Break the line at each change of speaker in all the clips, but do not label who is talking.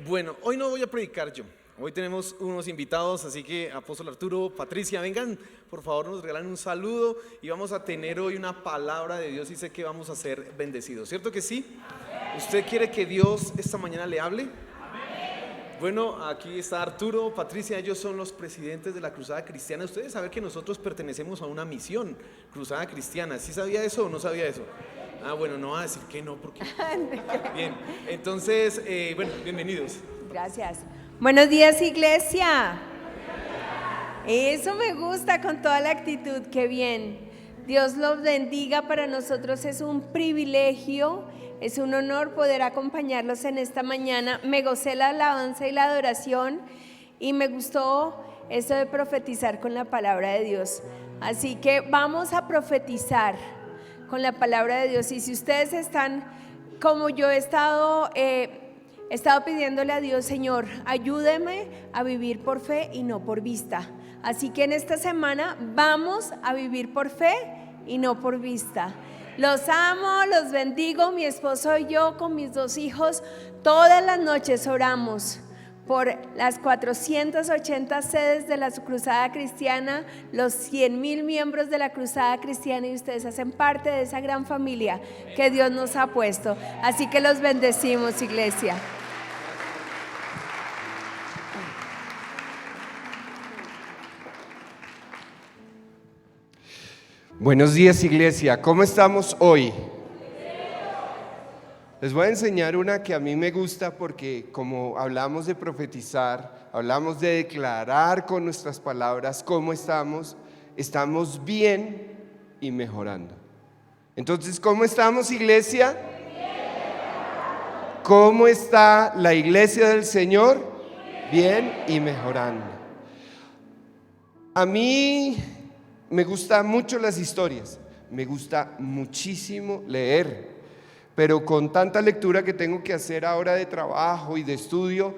Bueno, hoy no voy a predicar yo. Hoy tenemos unos invitados, así que Apóstol Arturo, Patricia, vengan, por favor nos regalan un saludo y vamos a tener hoy una palabra de Dios y sé que vamos a ser bendecidos, ¿cierto que sí? ¿Usted quiere que Dios esta mañana le hable? Bueno, aquí está Arturo, Patricia, ellos son los presidentes de la Cruzada Cristiana. Ustedes saben que nosotros pertenecemos a una misión, Cruzada Cristiana. ¿Sí sabía eso o no sabía eso? Ah, bueno, no va a decir que no, porque... Bien, entonces, bueno, bienvenidos.
Gracias. Buenos días, iglesia. Eso me gusta con toda la actitud, qué bien. Dios los bendiga, para nosotros es un privilegio, es un honor poder acompañarlos en esta mañana. Me gocé la alabanza y la adoración y me gustó esto de profetizar con la palabra de Dios. Así que vamos a profetizar con la palabra de Dios. Y si ustedes están como yo he estado pidiéndole a Dios, Señor, ayúdeme a vivir por fe y no por vista. Así que en esta semana vamos a vivir por fe y no por vista. Los amo, los bendigo, mi esposo y yo con mis 2 hijos todas las noches oramos por las 480 sedes de la Cruzada Cristiana, los 100,000 miembros de la Cruzada Cristiana, y ustedes hacen parte de esa gran familia que Dios nos ha puesto. Así que los bendecimos, iglesia.
Buenos días, iglesia. ¿Cómo estamos hoy? Les voy a enseñar una que a mí me gusta porque como hablamos de profetizar, hablamos de declarar con nuestras palabras cómo estamos bien y mejorando. Entonces, ¿cómo estamos, iglesia? ¿Cómo está la iglesia del Señor? Bien y mejorando. A mí me gustan mucho las historias, me gusta muchísimo leer, pero con tanta lectura que tengo que hacer ahora de trabajo y de estudio,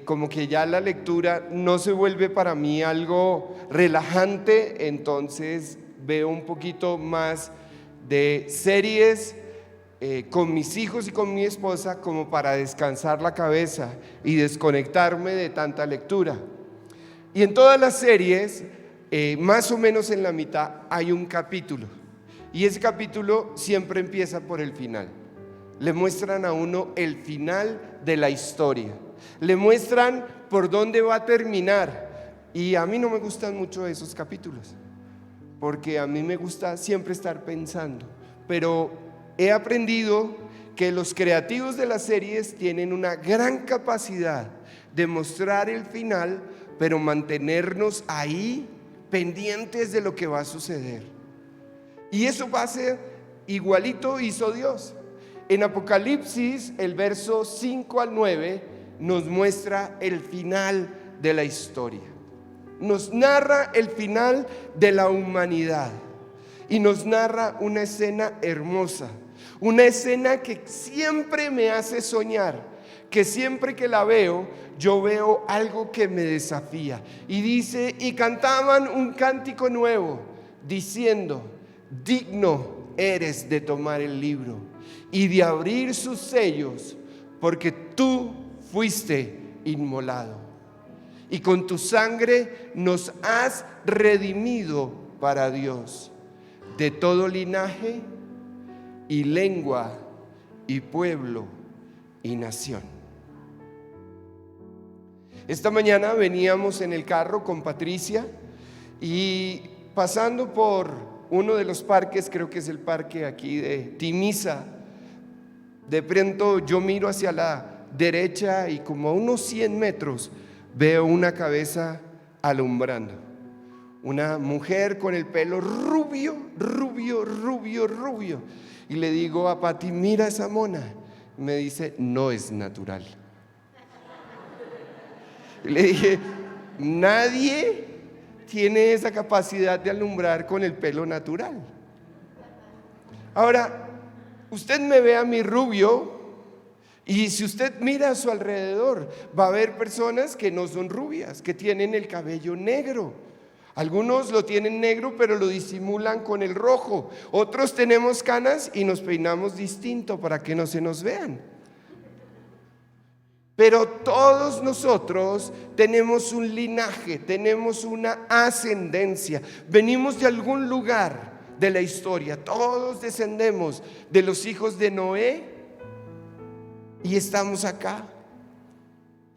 como que ya la lectura no se vuelve para mí algo relajante, entonces veo un poquito más de series con mis hijos y con mi esposa como para descansar la cabeza y desconectarme de tanta lectura. Y en todas las series, más o menos en la mitad hay un capítulo, y ese capítulo siempre empieza por el final. Le muestran a uno el final de la historia, le muestran por dónde va a terminar, y a mí no me gustan mucho esos capítulos porque a mí me gusta siempre estar pensando, pero he aprendido que los creativos de las series tienen una gran capacidad de mostrar el final, pero mantenernos ahí pendientes de lo que va a suceder. Y eso va a ser igualito hizo Dios. En Apocalipsis, el verso 5 al 9 nos muestra el final de la historia. Nos narra el final de la humanidad y nos narra una escena hermosa, una escena que siempre me hace soñar, que siempre que la veo, yo veo algo que me desafía. Y dice, y cantaban un cántico nuevo, diciendo, digno eres de tomar el libro y de abrir sus sellos, porque tú fuiste inmolado. Y con tu sangre nos has redimido para Dios, de todo linaje y lengua y pueblo y nación. Esta mañana veníamos en el carro con Patricia y pasando por uno de los parques, creo que es el parque aquí de Timisa, de pronto yo miro hacia la derecha y como a unos 100 metros veo una cabeza alumbrando. Una mujer con el pelo rubio. Y le digo a Pati, mira esa mona. Y me dice, no es natural. Y le dije, nadie tiene esa capacidad de alumbrar con el pelo natural. Ahora, usted me ve a mi rubio, y si usted mira a su alrededor, va a ver personas que no son rubias, que tienen el cabello negro. Algunos lo tienen negro, pero lo disimulan con el rojo. Otros tenemos canas y nos peinamos distinto para que no se nos vean. Pero todos nosotros tenemos un linaje, tenemos una ascendencia. Venimos de algún lugar de la historia. Todos descendemos de los hijos de Noé y estamos acá.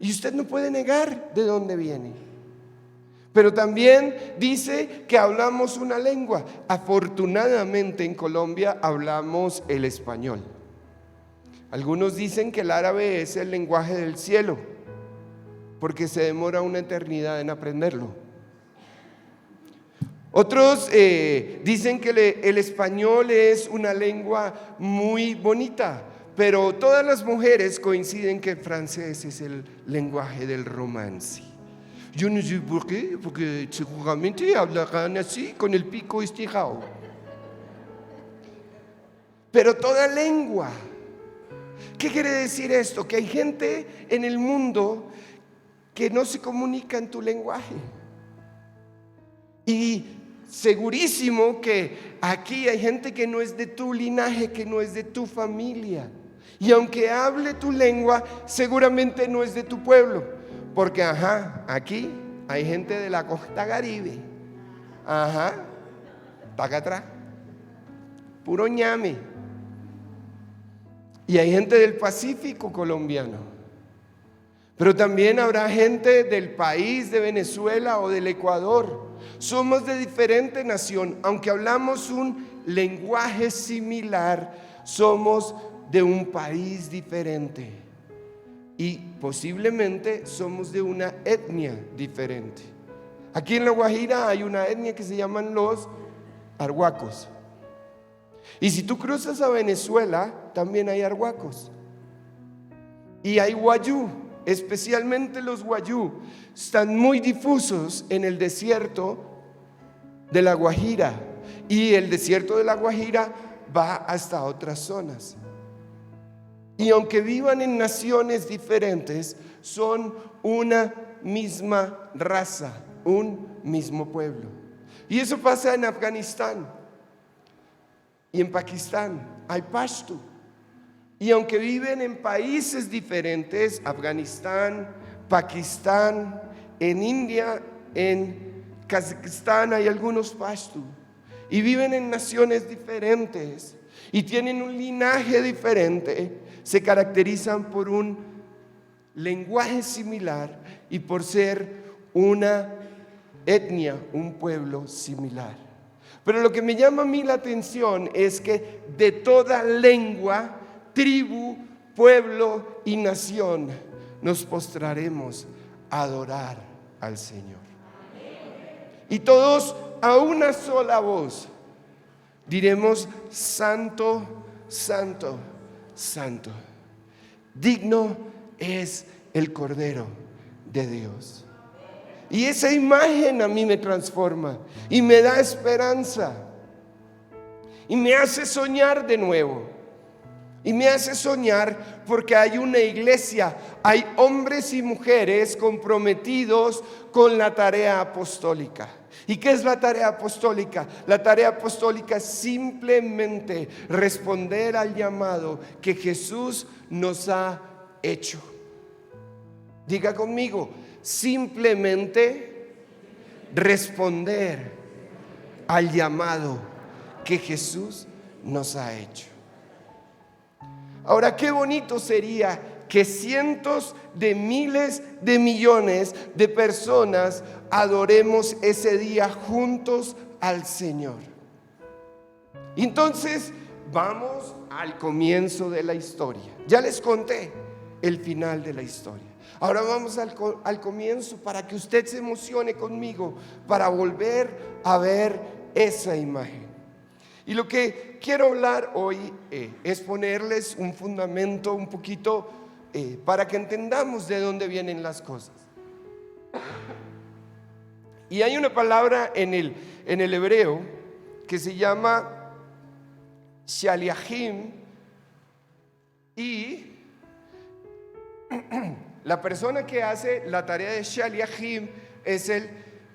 Y usted no puede negar de dónde viene. Pero también dice que hablamos una lengua. Afortunadamente en Colombia hablamos el español. Algunos dicen que el árabe es el lenguaje del cielo, porque se demora una eternidad en aprenderlo. Otros dicen que el español es una lengua muy bonita, pero todas las mujeres coinciden que el francés es el lenguaje del romance. Yo no sé por qué, porque seguramente hablarán así, con el pico estirado. Pero toda lengua. ¿Qué quiere decir esto? Que hay gente en el mundo que no se comunica en tu lenguaje. Y segurísimo que aquí hay gente que no es de tu linaje, que no es de tu familia. Y aunque hable tu lengua, seguramente no es de tu pueblo. Porque aquí hay gente de la costa Caribe. Está acá atrás. Puro ñame. Y hay gente del Pacífico colombiano. Pero también habrá gente del país de Venezuela o del Ecuador. Somos de diferente nación. Aunque hablamos un lenguaje similar, somos de un país diferente. Y posiblemente somos de una etnia diferente. Aquí en La Guajira hay una etnia que se llaman los arhuacos. Y si tú cruzas a Venezuela, también hay arhuacos. Y hay guayú, especialmente los guayú. Están muy difusos en el desierto de La Guajira. Y el desierto de La Guajira va hasta otras zonas. Y aunque vivan en naciones diferentes, son una misma raza, un mismo pueblo. Y eso pasa en Afganistán. Y en Pakistán hay pashto. Y aunque viven en países diferentes, Afganistán, Pakistán, en India, en Kazajistán hay algunos pashto. Y viven en naciones diferentes y tienen un linaje diferente, se caracterizan por un lenguaje similar y por ser una etnia, un pueblo similar. Pero lo que me llama a mí la atención es que de toda lengua, tribu, pueblo y nación nos postraremos a adorar al Señor. Y todos a una sola voz diremos: Santo, Santo, Santo. Digno es el Cordero de Dios. Y esa imagen a mí me transforma y me da esperanza y me hace soñar de nuevo. Y me hace soñar porque hay una iglesia, hay hombres y mujeres comprometidos con la tarea apostólica. ¿Y qué es la tarea apostólica? La tarea apostólica es simplemente responder al llamado que Jesús nos ha hecho. Diga conmigo: simplemente responder al llamado que Jesús nos ha hecho. Ahora, qué bonito sería que cientos de miles de millones de personas adoremos ese día juntos al Señor. Entonces, vamos al comienzo de la historia. Ya les conté el final de la historia. Ahora vamos al comienzo para que usted se emocione conmigo, para volver a ver esa imagen. Y lo que quiero hablar hoy es ponerles un fundamento un poquito para que entendamos de dónde vienen las cosas. Y hay una palabra en el hebreo que se llama shaliachim, y la persona que hace la tarea de shaliachim es el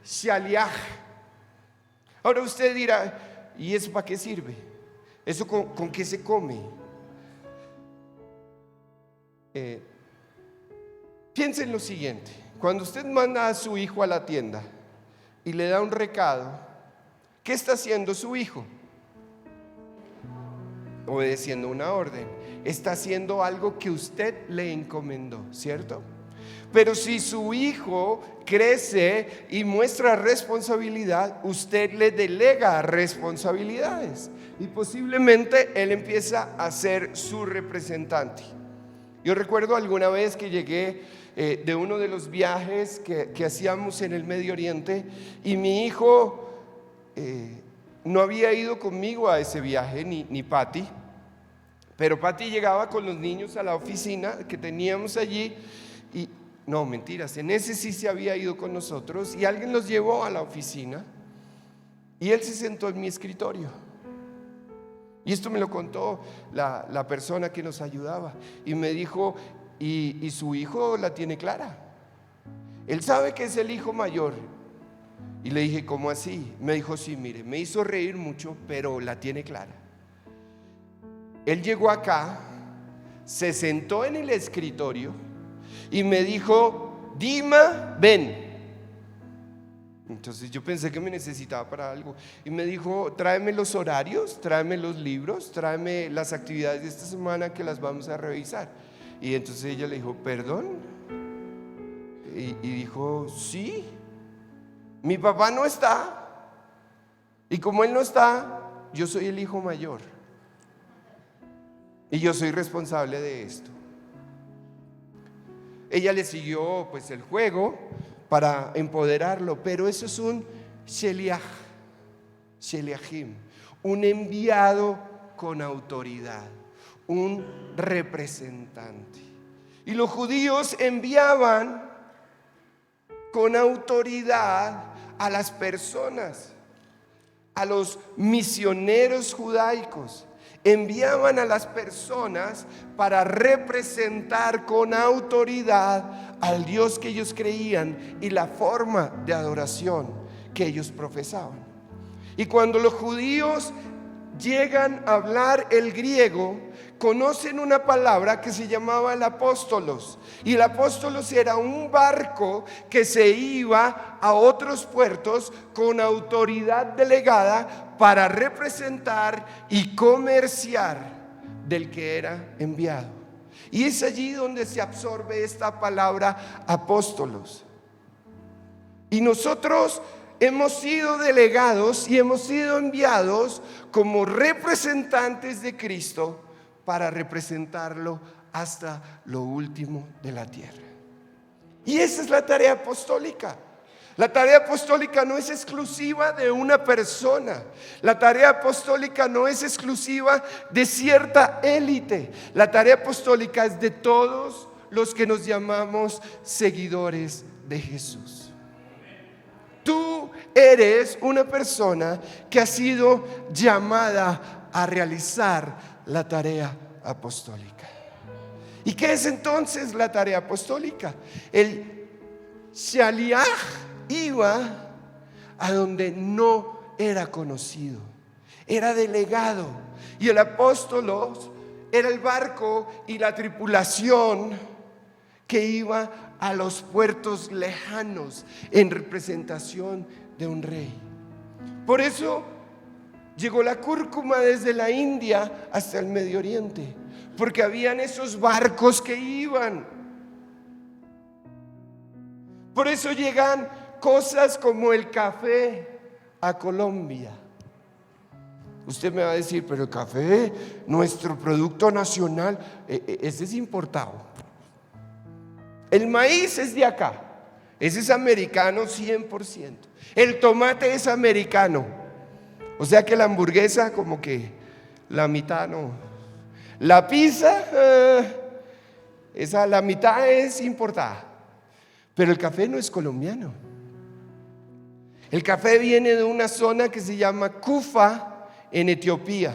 shaliach. Ahora usted dirá: ¿y eso para qué sirve? ¿Eso con qué se come? Piensa en lo siguiente: cuando usted manda a su hijo a la tienda y le da un recado, ¿qué está haciendo su hijo? Obedeciendo una orden. Está haciendo algo que usted le encomendó, ¿cierto? Pero si su hijo crece y muestra responsabilidad, usted le delega responsabilidades y posiblemente él empieza a ser su representante. Yo recuerdo alguna vez que llegué de uno de los viajes que hacíamos en el Medio Oriente, y mi hijo no había ido conmigo a ese viaje, ni Patty, pero Patty llegaba con los niños a la oficina que teníamos allí, y no, mentiras, en ese sí se había ido con nosotros, y alguien los llevó a la oficina y él se sentó en mi escritorio. Y esto me lo contó la persona que nos ayudaba, y me dijo: y su hijo la tiene clara, él sabe que es el hijo mayor. Y le dije: ¿cómo así? Me dijo: sí, mire, me hizo reír mucho, pero la tiene clara. Él llegó acá, se sentó en el escritorio y me dijo: Dima, ven. Entonces yo pensé que me necesitaba para algo, y me dijo: tráeme los horarios, tráeme los libros, tráeme las actividades de esta semana que las vamos a revisar. Y entonces ella le dijo: ¿perdón? Y dijo: sí, mi papá no está, y como él no está, yo soy el hijo mayor y yo soy responsable de esto. Ella le siguió pues el juego para empoderarlo, pero eso es un sheliach, sheliachim, un enviado con autoridad, un representante. Y los judíos enviaban con autoridad a las personas, a los misioneros judaicos. Enviaban a las personas para representar con autoridad al Dios que ellos creían y la forma de adoración que ellos profesaban. Y cuando los judíos llegan a hablar el griego, conocen una palabra que se llamaba el apóstolos. Y el apóstolos era un barco que se iba a otros puertos con autoridad delegada para representar y comerciar del que era enviado. Y es allí donde se absorbe esta palabra apóstolos. Y nosotros hemos sido delegados y hemos sido enviados como representantes de Cristo para representarlo hasta lo último de la tierra. Y esa es la tarea apostólica. La tarea apostólica no es exclusiva de una persona. La tarea apostólica no es exclusiva de cierta élite. La tarea apostólica es de todos los que nos llamamos seguidores de Jesús. Tú eres una persona que ha sido llamada a realizar la tarea apostólica. ¿Y qué es entonces la tarea apostólica? El shaliach iba a donde no era conocido, era delegado, y el apóstolos era el barco y la tripulación que iba a los puertos lejanos en representación de un rey. Por eso llegó la cúrcuma desde la India hasta el Medio Oriente, porque habían esos barcos que iban. Por eso llegan cosas como el café a Colombia. Usted me va a decir: pero el café, nuestro producto nacional, ese es importado. El maíz es de acá, ese es americano 100%. El tomate es americano, o sea que la hamburguesa como que la mitad no. La pizza, esa la mitad es importada. Pero el café no es colombiano. El café viene de una zona que se llama Kufa, en Etiopía.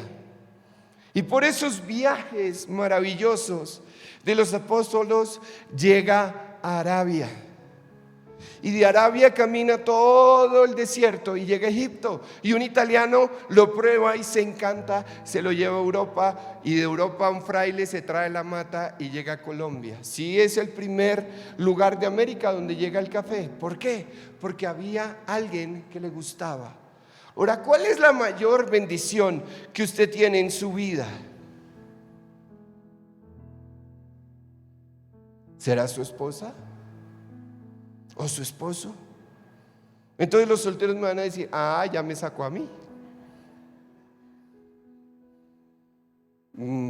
Y por esos viajes maravillosos de los apóstolos llega a Arabia. Y de Arabia camina todo el desierto y llega a Egipto. Y un italiano lo prueba y se encanta, se lo lleva a Europa. Y de Europa un fraile se trae la mata y llega a Colombia. Sí, es el primer lugar de América donde llega el café. ¿Por qué? Porque había alguien que le gustaba. Ahora, ¿cuál es la mayor bendición que usted tiene en su vida? ¿Será su esposa? ¿O su esposo? Entonces los solteros me van a decir: ya me sacó a mí.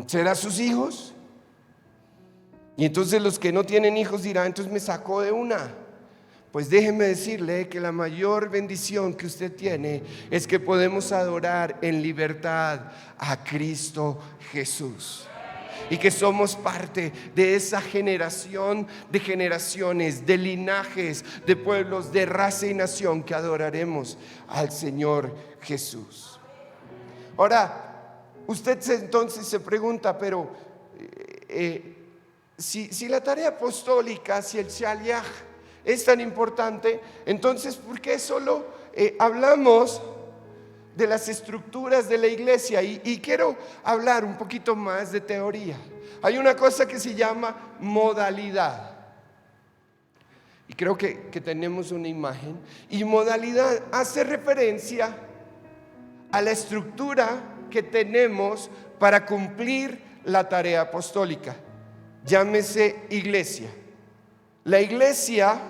¿Será sus hijos? Y entonces los que no tienen hijos dirán: entonces me sacó de una. Pues déjeme decirle que la mayor bendición que usted tiene es que podemos adorar en libertad a Cristo Jesús. Y que somos parte de esa generación de generaciones, de linajes, de pueblos, de raza y nación que adoraremos al Señor Jesús. Ahora, usted entonces se pregunta, pero si la tarea apostólica, si el Shaliach es tan importante, entonces ¿por qué solo hablamos de las estructuras de la iglesia? Y quiero hablar un poquito más de teoría. Hay una cosa que se llama modalidad. Y creo que tenemos una imagen. Y modalidad hace referencia a la estructura que tenemos para cumplir la tarea apostólica. Llámese iglesia. La iglesia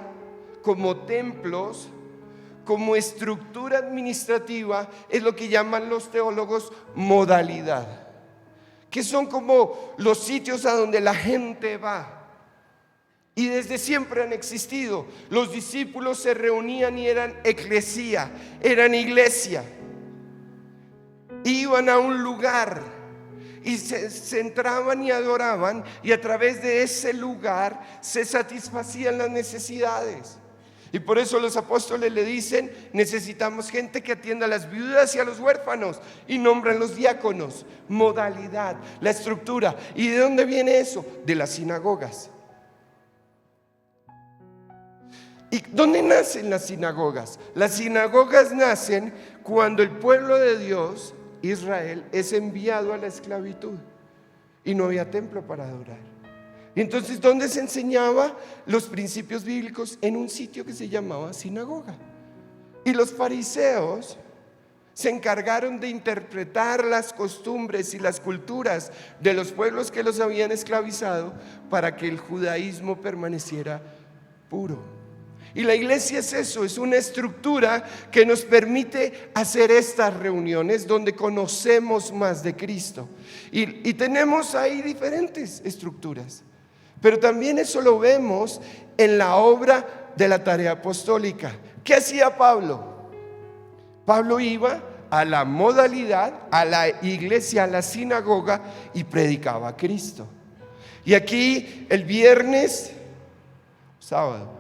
como templos, como estructura administrativa, es lo que llaman los teólogos modalidad, que son como los sitios a donde la gente va. Y desde siempre han existido. Los discípulos se reunían y eran eclesía, eran iglesia. Iban a un lugar y se entraban y adoraban, y a través de ese lugar se satisfacían las necesidades. Y por eso los apóstoles le dicen: necesitamos gente que atienda a las viudas y a los huérfanos, y nombran los diáconos. Modalidad, la estructura. ¿Y de dónde viene eso? De las sinagogas. ¿Y dónde nacen las sinagogas? Las sinagogas nacen cuando el pueblo de Dios, Israel, es enviado a la esclavitud y no había templo para adorar. Y entonces, ¿dónde se enseñaba los principios bíblicos? En un sitio que se llamaba sinagoga. Y los fariseos se encargaron de interpretar las costumbres y las culturas de los pueblos que los habían esclavizado para que el judaísmo permaneciera puro. Y la iglesia es eso, es una estructura que nos permite hacer estas reuniones donde conocemos más de Cristo. Y tenemos ahí diferentes estructuras. Pero también eso lo vemos en la obra de la tarea apostólica. ¿Qué hacía Pablo? Pablo iba a la modalidad, a la iglesia, a la sinagoga, y predicaba a Cristo. Y aquí el viernes, sábado,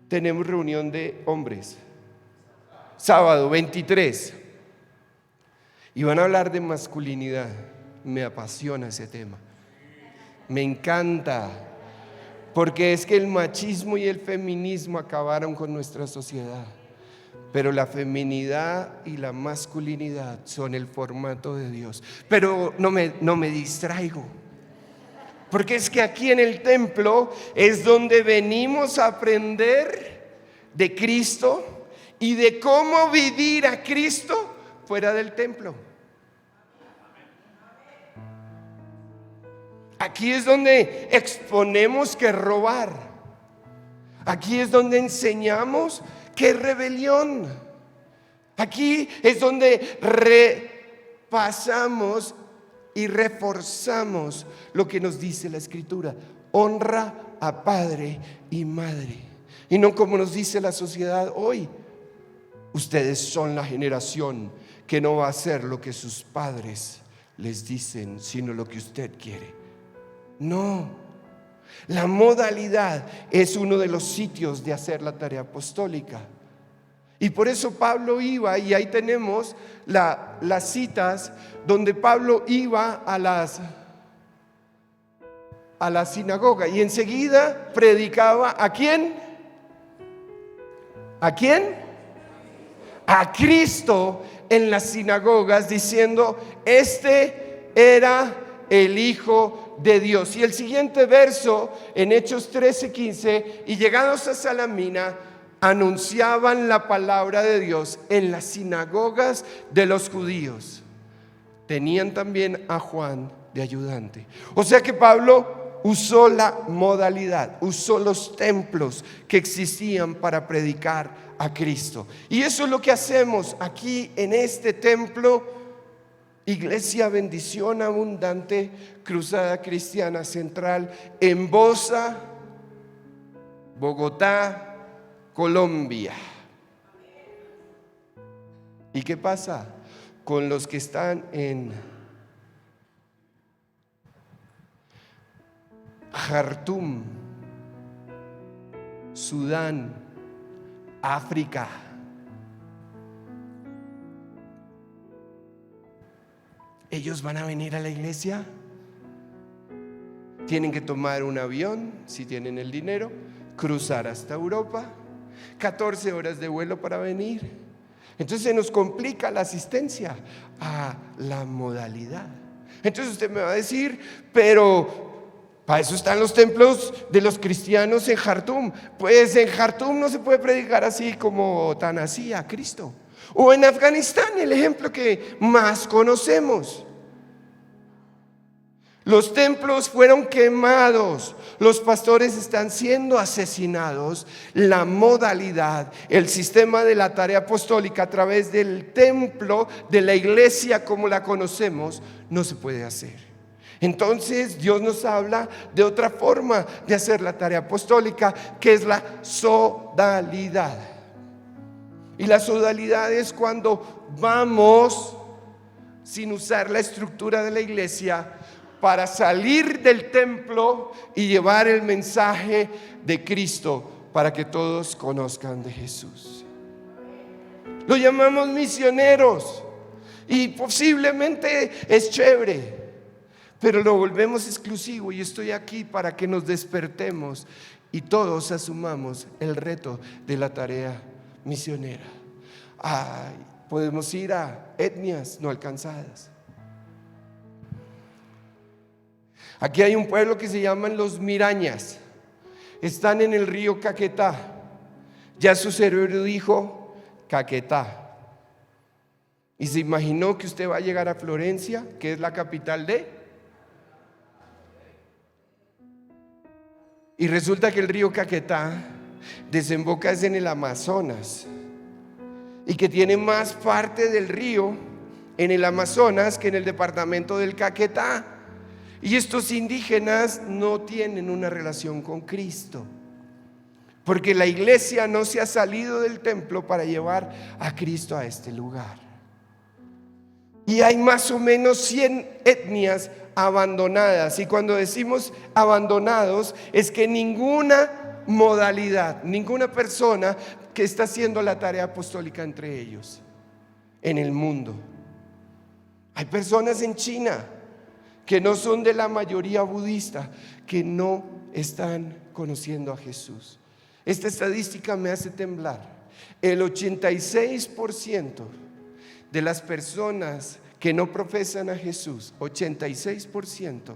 tenemos reunión de hombres. Sábado 23. Y van a hablar de masculinidad. Me apasiona ese tema. Me encanta, porque es que el machismo y el feminismo acabaron con nuestra sociedad, pero la feminidad y la masculinidad son el formato de Dios. Pero no me distraigo, porque es que aquí en el templo es donde venimos a aprender de Cristo y de cómo vivir a Cristo fuera del templo. Aquí es donde exponemos que robar. Aquí es donde enseñamos que es rebelión. Aquí es donde repasamos y reforzamos lo que nos dice la Escritura. Honra a padre y madre. Y no como nos dice la sociedad hoy: ustedes son la generación que no va a hacer lo que sus padres les dicen, sino lo que usted quiere. No, la modalidad es uno de los sitios de hacer la tarea apostólica. Y por eso Pablo iba, y ahí tenemos las citas donde Pablo iba a la sinagoga y enseguida predicaba. ¿A quién? ¿A quién? A Cristo en las sinagogas, diciendo: este era el Hijo de Dios. Y el siguiente verso, en Hechos 13:15: y llegados a Salamina, anunciaban la palabra de Dios en las sinagogas de los judíos. Tenían también a Juan de ayudante. O sea que Pablo usó la modalidad, usó los templos que existían para predicar a Cristo. Y eso es lo que hacemos aquí en este templo, Iglesia Bendición Abundante, Cruzada Cristiana Central, en Bosa, Bogotá, Colombia. ¿Y qué pasa con los que están en Jartum, Sudán, África? ¿Ellos van a venir a la iglesia? Tienen que tomar un avión, si tienen el dinero, cruzar hasta Europa, 14 horas de vuelo para venir. Entonces se nos complica la asistencia a la modalidad. Entonces usted me va a decir: pero para eso están los templos de los cristianos en Jartum. Pues en Jartum no se puede predicar así como tan así a Cristo. O en Afganistán, el ejemplo que más conocemos. Los templos fueron quemados, los pastores están siendo asesinados. La modalidad, el sistema de la tarea apostólica a través del templo, de la iglesia como la conocemos, no se puede hacer. Entonces Dios nos habla de otra forma de hacer la tarea apostólica, que es la sodalidad. Y la sodalidad es cuando vamos, sin usar la estructura de la iglesia, para salir del templo y llevar el mensaje de Cristo para que todos conozcan de Jesús. Lo llamamos misioneros y posiblemente es chévere, pero lo volvemos exclusivo, y estoy aquí para que nos despertemos y todos asumamos el reto de la tarea misionera. Podemos ir a etnias no alcanzadas. Aquí hay un pueblo que se llaman los Mirañas. Están en el río Caquetá. Ya su cerebro dijo Caquetá. Y se imaginó que usted va a llegar a Florencia, que es la capital de. Y resulta que el río Caquetá desemboca en el Amazonas, y que tiene más parte del río en el Amazonas que en el departamento del Caquetá. Y estos indígenas no tienen una relación con Cristo, porque la iglesia no se ha salido del templo para llevar a Cristo a este lugar. Y hay más o menos 100 etnias abandonadas. Y cuando decimos abandonados, es que ninguna modalidad, ninguna persona que está haciendo la tarea apostólica entre ellos en el mundo. Hay personas en China que no son de la mayoría budista, que no están conociendo a Jesús. Esta estadística me hace temblar. El 86% de las personas que no profesan a Jesús, 86%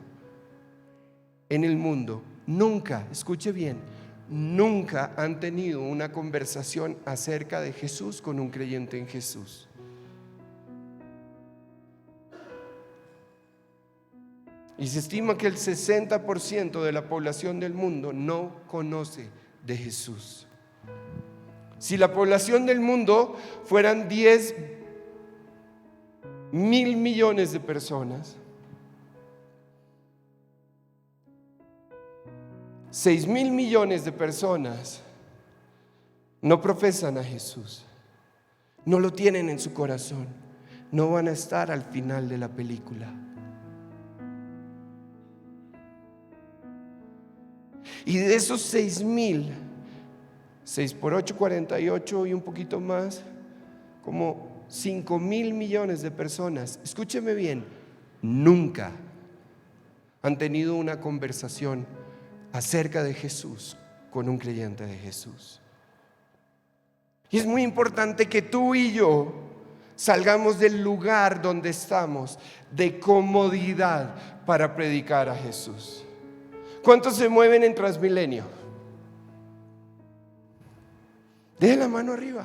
en el mundo, nunca, escuche bien, nunca han tenido una conversación acerca de Jesús con un creyente en Jesús. Y se estima que el 60% de la población del mundo no conoce de Jesús. Si la población del mundo fueran 10.000 millones de personas, 6.000 millones de personas no profesan a Jesús, no lo tienen en su corazón, no van a estar al final de la película. Y de esos 6.000, 6 por 8, 48 y un poquito más, como 5.000 millones de personas, escúcheme bien, nunca han tenido una conversación acerca de Jesús con un creyente de Jesús. Y es muy importante que tú y yo salgamos del lugar donde estamos, de comodidad, para predicar a Jesús. ¿Cuántos se mueven en Transmilenio? Deje la mano arriba.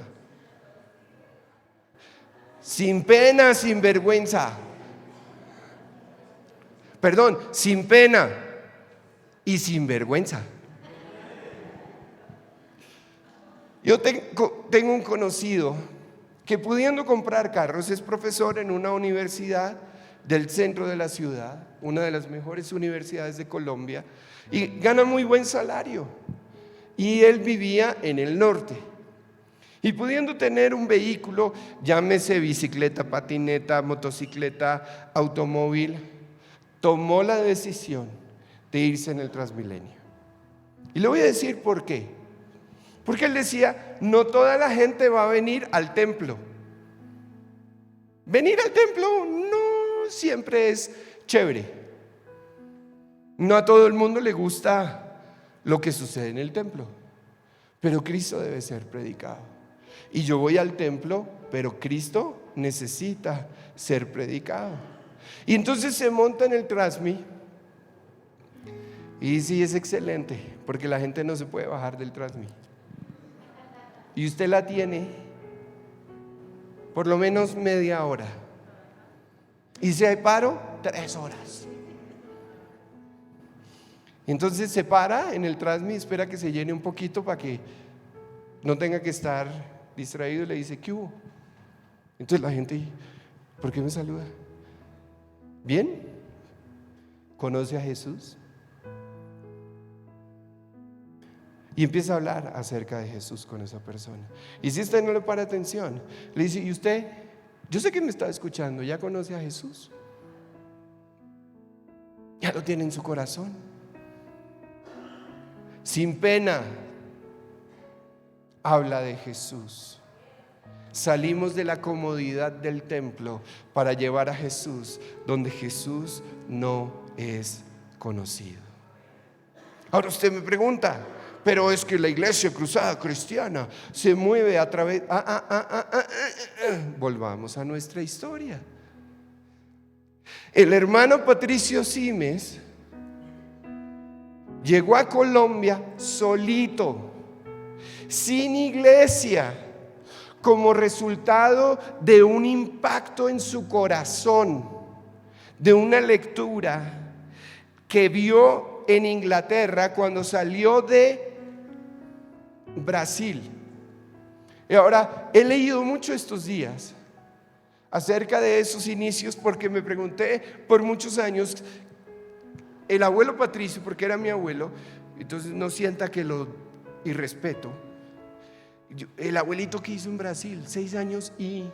Sin pena, sin vergüenza. Perdón, sin pena y sin vergüenza. Yo tengo un conocido que, pudiendo comprar carros, es profesor en una universidad del centro de la ciudad, una de las mejores universidades de Colombia, y gana muy buen salario. Y él vivía en el norte. Y pudiendo tener un vehículo, llámese bicicleta, patineta, motocicleta, automóvil, tomó la decisión de irse en el Transmilenio. Y le voy a decir por qué. Porque él decía, no toda la gente va a venir al templo. Venir al templo no siempre es chévere. No a todo el mundo le gusta lo que sucede en el templo. Pero Cristo debe ser predicado. Y yo voy al templo, pero Cristo necesita ser predicado. Y entonces se monta en el Transmi. Y sí, es excelente, porque la gente no se puede bajar del Transmi. Y usted la tiene por lo menos media hora. Y si hay paro, 3 horas. Entonces se para en el Transmi, espera que se llene un poquito para que no tenga que estar distraído, y le dice, ¿qué hubo? Entonces la gente, ¿por qué me saluda? ¿Bien? ¿Conoce a Jesús? Y empieza a hablar acerca de Jesús con esa persona. Y si usted no le para atención, le dice, ¿y usted? Yo sé que me está escuchando, ¿ya conoce a Jesús? ¿Ya lo tiene en su corazón? Sin pena habla de Jesús. Salimos de la comodidad del templo para llevar a Jesús donde Jesús no es conocido. Ahora usted me pregunta, pero es que la iglesia cruzada cristiana se mueve a través... Volvamos a nuestra historia. El hermano Patricio Simes llegó a Colombia solito, sin iglesia, como resultado de un impacto en su corazón, de una lectura que vio en Inglaterra cuando salió de Brasil. Y ahora he leído mucho estos días acerca de esos inicios, porque me pregunté por muchos años, el abuelo Patricio, porque era mi abuelo, entonces no sienta que lo irrespeto. El abuelito que hizo en Brasil 6 años, y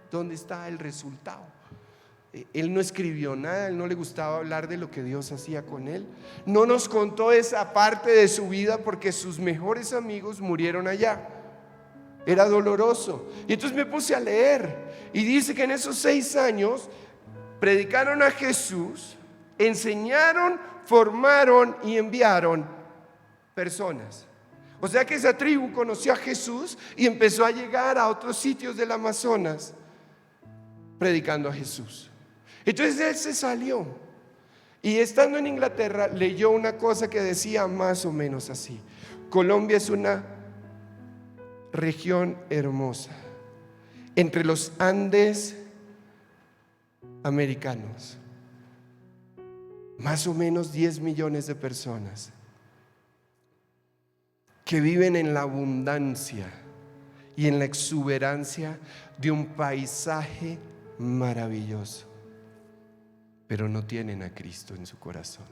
¿dónde está el resultado? Él no escribió nada, él no le gustaba hablar de lo que Dios hacía con él. No nos contó esa parte de su vida porque sus mejores amigos murieron allá. Era doloroso. Y entonces me puse a leer, y dice que en esos 6 años predicaron a Jesús, enseñaron, formaron y enviaron personas. O sea que esa tribu conoció a Jesús y empezó a llegar a otros sitios del Amazonas predicando a Jesús. Entonces él se salió, y estando en Inglaterra leyó una cosa que decía más o menos así: Colombia es una región hermosa entre los Andes americanos, más o menos 10 millones de personas que viven en la abundancia y en la exuberancia de un paisaje maravilloso, pero no tienen a Cristo en su corazón.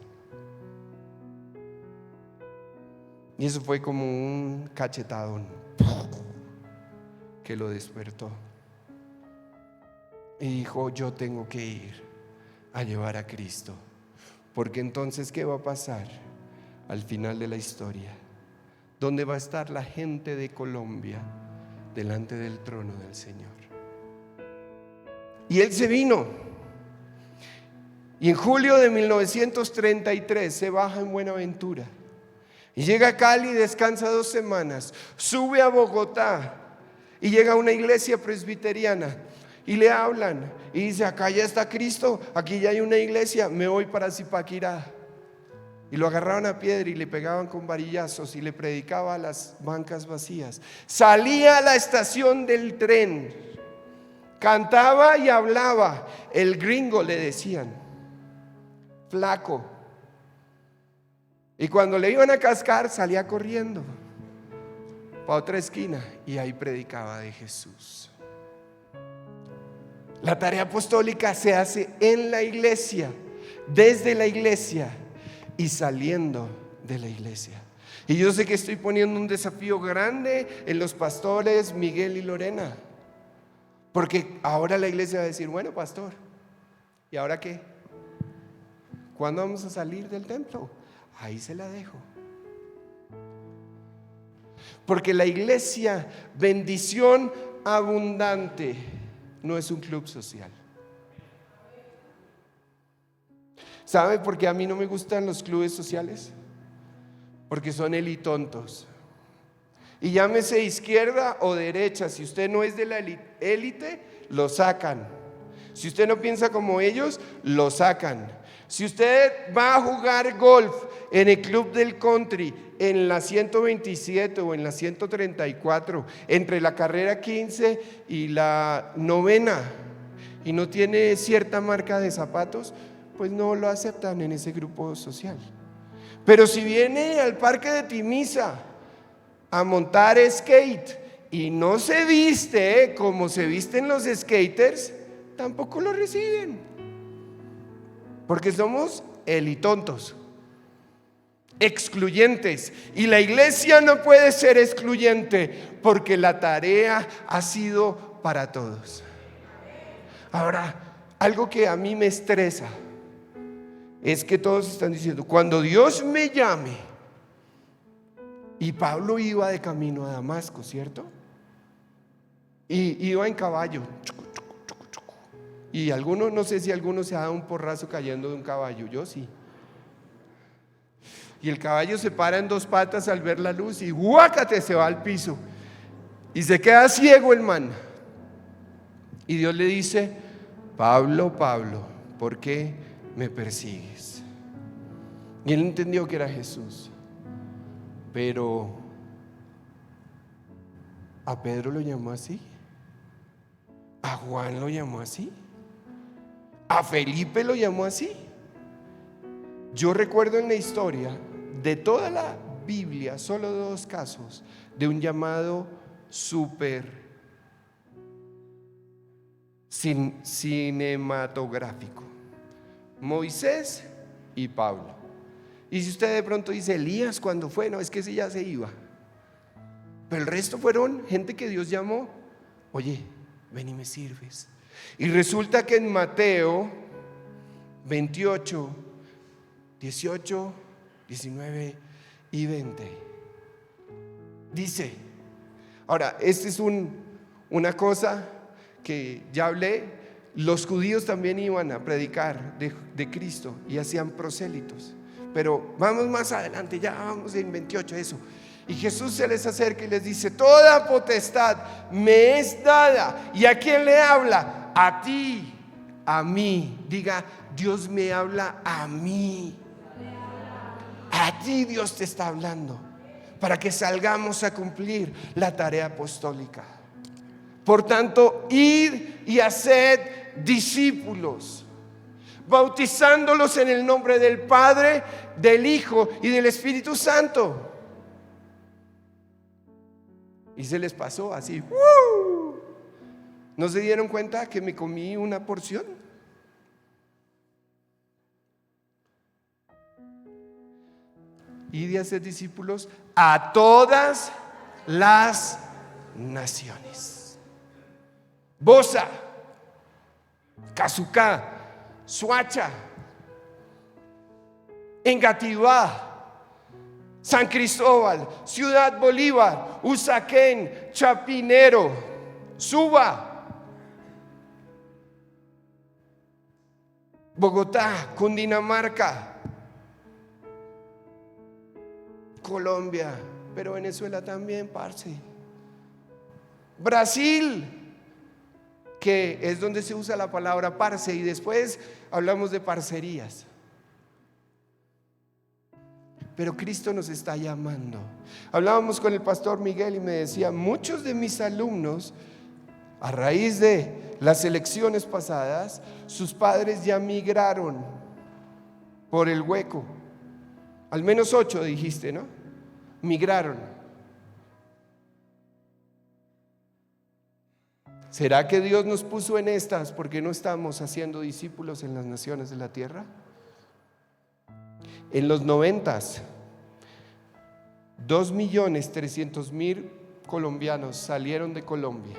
Y eso fue como un cachetadón que lo despertó y dijo: yo tengo que ir a llevar a Cristo, porque entonces ¿qué va a pasar al final de la historia? ¿Dónde va a estar la gente de Colombia delante del trono del Señor? Y él se vino, y en julio de 1933 se baja en Buenaventura y llega a Cali, descansa 2 semanas, sube a Bogotá, y llega a una iglesia presbiteriana y le hablan y dice: acá ya está Cristo, aquí ya hay una iglesia, me voy para Zipaquirá. Y lo agarraban a piedra y le pegaban con varillazos y le predicaba a las bancas vacías. Salía a la estación del tren, cantaba y hablaba. El gringo le decían, flaco. Y cuando le iban a cascar, salía corriendo para otra esquina y ahí predicaba de Jesús. La tarea apostólica se hace en la iglesia, desde la iglesia y saliendo de la iglesia. Y yo sé que estoy poniendo un desafío grande en los pastores Miguel y Lorena, porque ahora la iglesia va a decir: bueno, pastor, ¿y ahora qué? ¿Cuándo vamos a salir del templo? Ahí se la dejo. Porque la iglesia, bendición abundante, no es un club social. ¿Sabe por qué a mí no me gustan los clubes sociales? Porque son elitontos. Y llámese izquierda o derecha, si usted no es de la élite, lo sacan. Si usted no piensa como ellos, lo sacan. Si usted va a jugar golf en el club del country, en la 127 o en la 134, entre la carrera 15 y la 9ª, y no tiene cierta marca de zapatos, pues no lo aceptan en ese grupo social. Pero si viene al parque de Timisa a montar skate y no se viste como se visten los skaters, tampoco lo reciben. Porque somos elitontos, excluyentes. Y la iglesia no puede ser excluyente, porque la tarea ha sido para todos. Ahora, algo que a mí me estresa es que todos están diciendo: cuando Dios me llame. Y Pablo iba de camino a Damasco, ¿cierto? Y iba en caballo. Y algunos, no sé si alguno se ha dado un porrazo cayendo de un caballo, yo sí. Y el caballo se para en dos patas al ver la luz y ¡guácate! Se va al piso y se queda ciego el man. Y Dios le dice: Pablo, Pablo, ¿por qué me persigues? Y él entendió que era Jesús. Pero a Pedro lo llamó así, a Juan lo llamó así, a Felipe lo llamó así. Yo recuerdo en la historia de toda la Biblia solo 2 casos de un llamado súper cinematográfico: Moisés y Pablo. Y si usted de pronto dice: Elías, ¿cuándo fue? No, es que ese ya se iba. Pero el resto fueron gente que Dios llamó: oye, ven y me sirves. Y resulta que en Mateo 28, 18, 19 y 20 dice, ahora, esta es una cosa que ya hablé. Los judíos también iban a predicar de Cristo y hacían prosélitos. Pero vamos más adelante, ya vamos en 28, eso. Y Jesús se les acerca y les dice: toda potestad me es dada. ¿Y a quién le habla? A ti, a mí. Diga: Dios me habla a mí. A ti Dios te está hablando, para que salgamos a cumplir la tarea apostólica. Por tanto, id y haced discípulos, bautizándolos en el nombre del Padre, del Hijo y del Espíritu Santo. Y se les pasó así. ¿No se dieron cuenta que me comí una porción? Y de hacer discípulos a todas las naciones. Bosa, Casucá, Suacha, Engativá, San Cristóbal, Ciudad Bolívar, Usaquén, Chapinero, Suba, Bogotá, Cundinamarca, Colombia, pero Venezuela también, parce. Brasil, que es donde se usa la palabra parce, y después hablamos de parcerías. Pero Cristo nos está llamando. Hablábamos con el pastor Miguel y me decía, muchos de mis alumnos, a raíz de las elecciones pasadas, sus padres ya migraron por el hueco. Al menos 8 dijiste, ¿no? Migraron. ¿Será que Dios nos puso en estas porque no estamos haciendo discípulos en las naciones de la tierra? En los 90s, 2.300.000 colombianos salieron de Colombia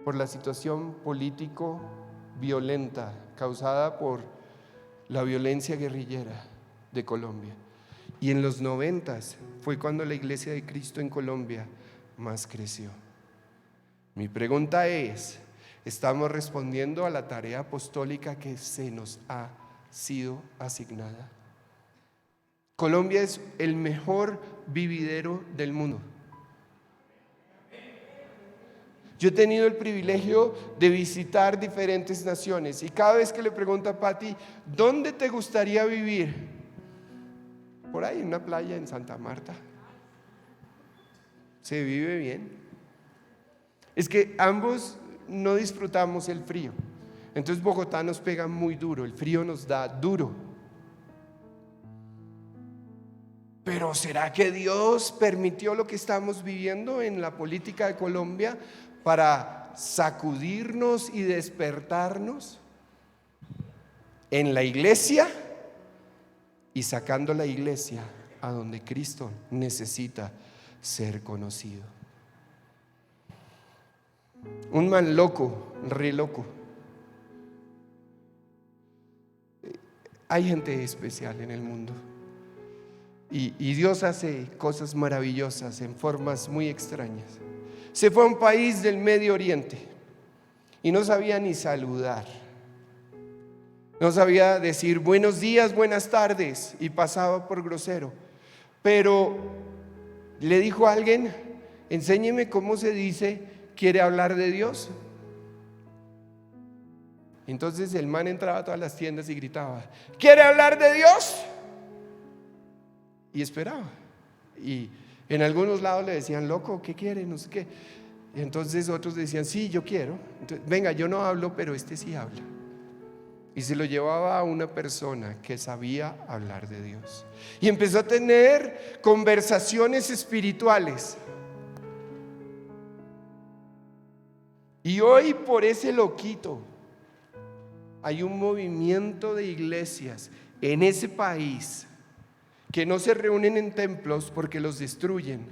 por la situación político violenta causada por la violencia guerrillera de Colombia. Y en los 90s fue cuando la Iglesia de Cristo en Colombia más creció. Mi pregunta es, ¿estamos respondiendo a la tarea apostólica que se nos ha sido asignada? Colombia es el mejor vividero del mundo. Yo he tenido el privilegio de visitar diferentes naciones y cada vez que le pregunto a Patti, ¿dónde te gustaría vivir? Por ahí en una playa en Santa Marta. Se vive bien. Es que ambos no disfrutamos el frío. Entonces Bogotá nos pega muy duro, el frío nos da duro. Pero ¿será que Dios permitió lo que estamos viviendo en la política de Colombia para sacudirnos y despertarnos en la iglesia y sacando la iglesia a donde Cristo necesita ser conocido? Un man loco, re loco. Hay gente especial en el mundo y Dios hace cosas maravillosas en formas muy extrañas. Se fue a un país del Medio Oriente y no sabía ni saludar, no sabía decir buenos días, buenas tardes, y pasaba por grosero. Pero le dijo a alguien, enséñeme cómo se dice, ¿quiere hablar de Dios? Entonces el man entraba a todas las tiendas y gritaba, ¿quiere hablar de Dios? Y esperaba. Y en algunos lados le decían, loco, ¿qué quiere? No sé qué. Y entonces otros decían, sí, yo quiero. Entonces, venga, yo no hablo, pero este sí habla. Y se lo llevaba a una persona que sabía hablar de Dios. Y empezó a tener conversaciones espirituales. Y hoy por ese loquito hay un movimiento de iglesias en ese país que no se reúnen en templos porque los destruyen,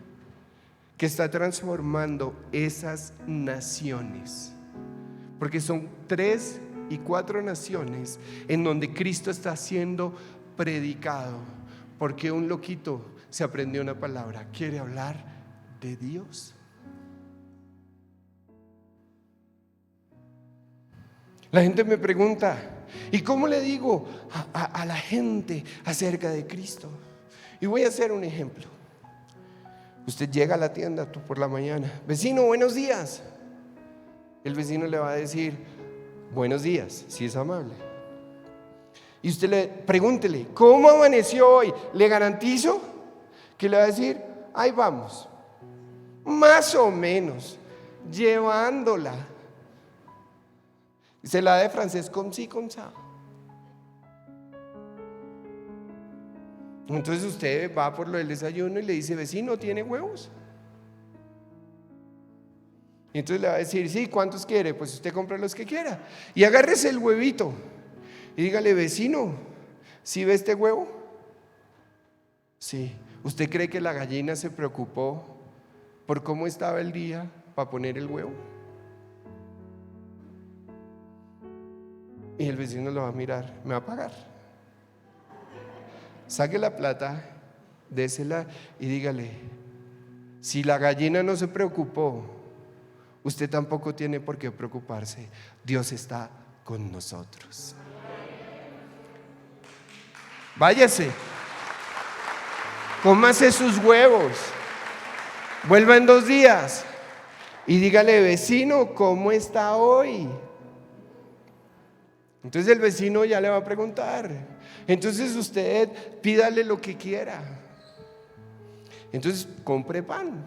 que está transformando esas naciones, porque son 3 y 4 naciones en donde Cristo está siendo predicado, porque un loquito se aprendió una palabra, quiere hablar de Dios. La gente me pregunta, ¿y cómo le digo a la gente acerca de Cristo? Y voy a hacer un ejemplo. Usted llega a la tienda por la mañana, vecino, buenos días. El vecino le va a decir, buenos días, si es amable. Y usted pregúntele, ¿cómo amaneció hoy? Le garantizo que le va a decir, ahí vamos, más o menos, llevándola. Se la de francés, comme si, comme ça. Entonces usted va por lo del desayuno y le dice, vecino, ¿tiene huevos? Y entonces le va a decir, sí, ¿cuántos quiere? Pues usted compra los que quiera. Y agárrese el huevito y dígale, vecino, ¿sí ve este huevo? Sí. ¿Usted cree que la gallina se preocupó por cómo estaba el día para poner el huevo? Y el vecino lo va a mirar, me va a pagar. Saque la plata, désela y dígale, si la gallina no se preocupó, usted tampoco tiene por qué preocuparse. Dios está con nosotros. Váyase, cómase sus huevos, vuelva en 2 días y dígale: vecino, ¿cómo está hoy? Entonces el vecino ya le va a preguntar. Entonces usted pídale lo que quiera. Entonces compre pan.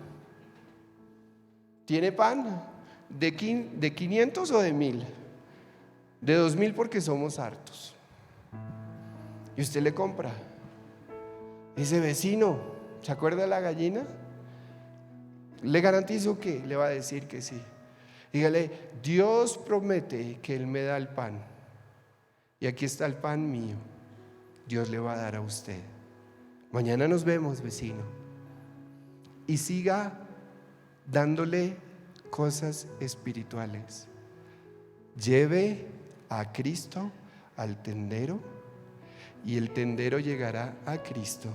¿Tiene pan? ¿De 500 o de 1000? De 2000, porque somos hartos. Y usted le compra. Dice: vecino, ¿se acuerda de la gallina? Le garantizo que le va a decir que sí. Dígale: Dios promete que Él me da el pan, y aquí está el pan mío. Dios le va a dar a usted. Mañana nos vemos, vecino. Y siga dándole cosas espirituales. Lleve a Cristo al tendero, y el tendero llegará a Cristo,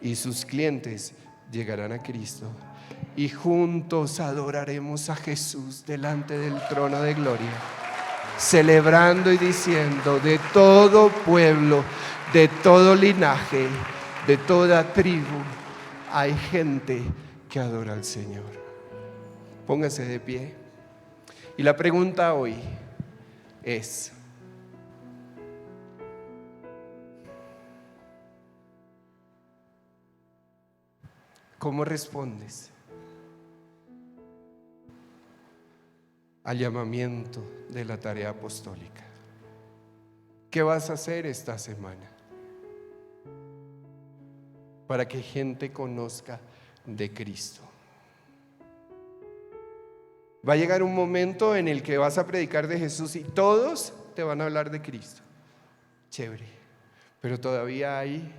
y sus clientes llegarán a Cristo, y juntos adoraremos a Jesús delante del trono de gloria, celebrando y diciendo: de todo pueblo, de todo linaje, de toda tribu, hay gente que adora al Señor. Póngase de pie. Y la pregunta hoy es: ¿cómo respondes al llamamiento de la tarea apostólica? ¿Qué vas a hacer esta semana para que gente conozca de Cristo? Va a llegar un momento en el que vas a predicar de Jesús y todos te van a hablar de Cristo. Chévere, pero todavía hay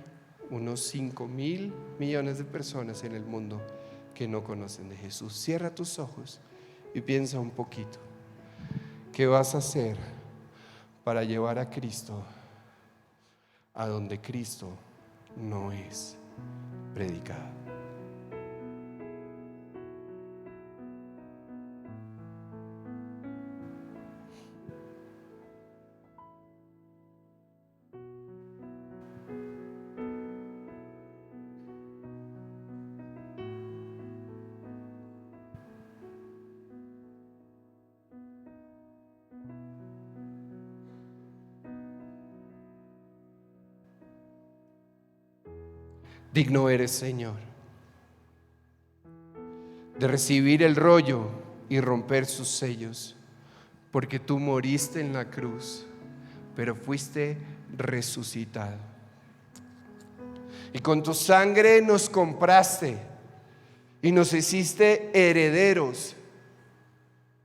unos 5.000 millones de personas en el mundo que no conocen de Jesús. Cierra tus ojos y piensa un poquito. ¿Qué vas a hacer para llevar a Cristo a donde Cristo no es predicado? Digno eres, Señor, de recibir el rollo y romper sus sellos, porque tú moriste en la cruz, pero fuiste resucitado. Y con tu sangre nos compraste y nos hiciste herederos,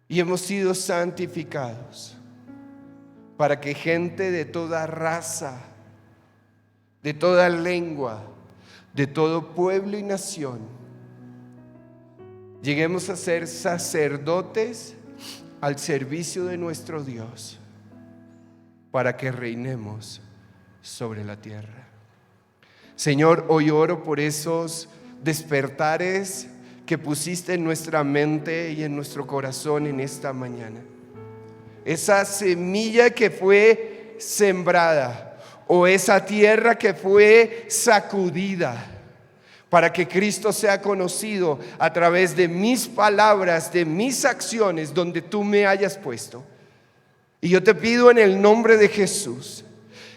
y hemos sido santificados para que gente de toda raza, de toda lengua, de todo pueblo y nación, lleguemos a ser sacerdotes al servicio de nuestro Dios, para que reinemos sobre la tierra. Señor, hoy oro por esos despertares que pusiste en nuestra mente y en nuestro corazón en esta mañana. Esa semilla que fue sembrada, o esa tierra que fue sacudida, para que Cristo sea conocido a través de mis palabras, de mis acciones, donde tú me hayas puesto. Y yo te pido en el nombre de Jesús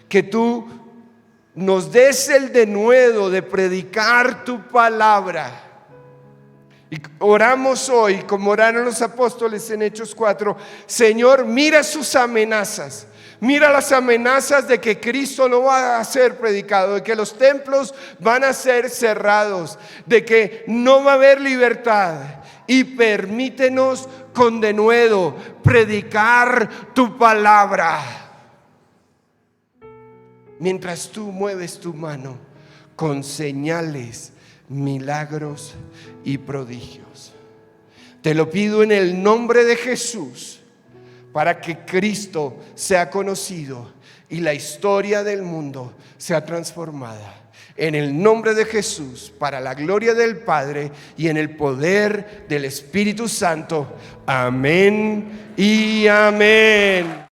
que tú nos des el denuedo de predicar tu palabra. Y oramos hoy como oraron los apóstoles en Hechos 4: Señor, mira sus amenazas. Mira las amenazas de que Cristo no va a ser predicado, de que los templos van a ser cerrados, de que no va a haber libertad. Y permítenos con denuedo predicar tu palabra, mientras tú mueves tu mano con señales, milagros y prodigios. Te lo pido en el nombre de Jesús, para que Cristo sea conocido y la historia del mundo sea transformada. En el nombre de Jesús, para la gloria del Padre y en el poder del Espíritu Santo. Amén y amén.